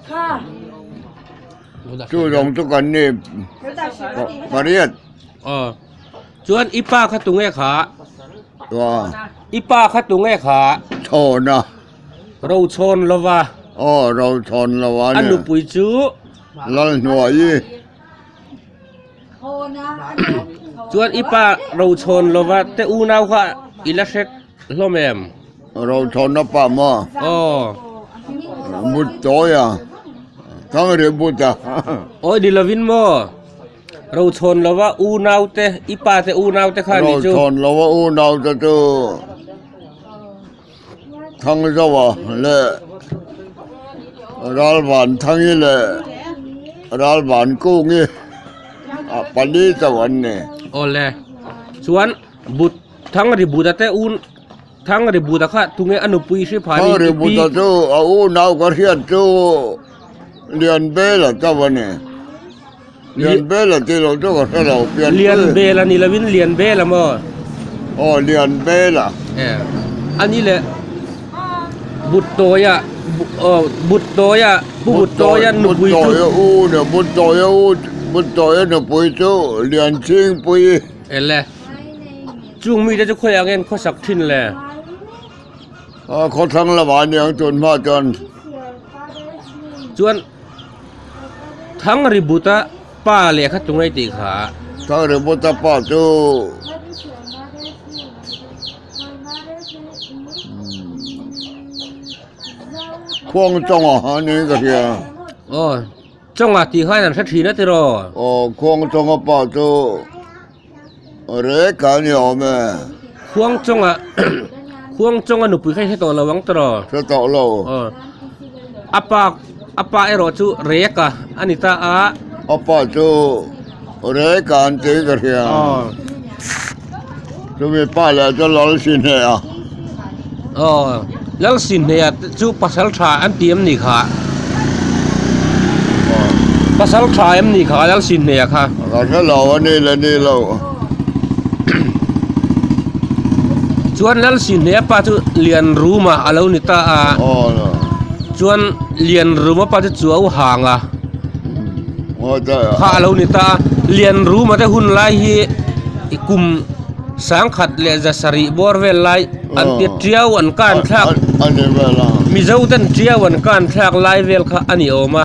ค่ะ chú rồng chú cần đi bà riết ชวนอีป้าขัดตุงไงขา và อีป้าขัดตุงไงขา thôn à เราชนแล้วว่า rồi thôn là อัน ván นุปุยจู lần nhỏ gì โทนะ ชวนอีป้าเราชนแล้วว่าแต่อูนาวค่ะอิเลเชกล้มแอม rồi thôn nó bà mà อ๋อ bút tối à thằng này bút à โอ้ยดิลาวินโมเราชนแล้วว่าอูนาวแต่อีป้าแต่อูนาวแต่ข้านี่ rồi จู thôn là vã u nào cho chú thằng sao à lệ ra bản thằng ấy lệ ra bản cô nghe à bà đi sao anh nè โอ้แลชวนบุตรทั้งริบุตรแต่อูนทั้งริบุตรค่ะตุงไงอนุปุยใช่ผา thằng นี่ này bút à chú à u nào có hiện chú liền bê là sao anh nè liền bê là thì nó chú có sao đâu เรียนเบละนี่ละวินเรียนเบละมั้ง liền bê là อันนี้แหละบุตรโตยะบุตรโตยะผู้บุตรโตยะหนุปุยจุ u nè bút tối u bút tối nó bùi chú liền chiên bùi เอแหละจุงมีแต่จะค่อยเอาเงินข้อสักทิ้นแหละ เขาทั้งละบาทอย่างจนมาจน จวนทั้งริบุตรป้าเหลียขัดตรงไหนตีขา ทั้งเรื่องบุตรป้าจูควงจงอ่ะนี่ก็เฮีย โอ้จังหวะตีให้นั่นสักทีนะที่รอ ควงจงป้าจูเรื่องการเนี่ยแม่ ควงจังหวะ ควงจังหวะหนุปุยให้ตัวระวังตลอด จะต่อเรา apa ero chu reka anita a ป้าจูเรื่องการเจอก็เฮียจะมีป้าแล้วจะรอสิเนี่ย แล้วสินเนี่ยจูpasal tra an tiam ni kha pasal tra am ni khaแล้วสินเนี่ยค่ะ ก็ถ้าเราวันนี้แล้วนี่เรา ชวนแล้วสินเนี่ยป้าจูเรียนรู้มาอาแล้วนิตาอา ชวนเรียนรู้มาป้าจูจัวห่างอ่ะ ใช่ ข้าเรานี่ตาเรียนรู้มาแต่หุ่นไล่ฮีกลุ่มสังขัดเลจะสริบอร์เวลไลอันเตียวอันการทัก อันนี้เวลา มีเจ้าตันเตียวอันการทักไล่เวลค่ะอันนี้ออกมา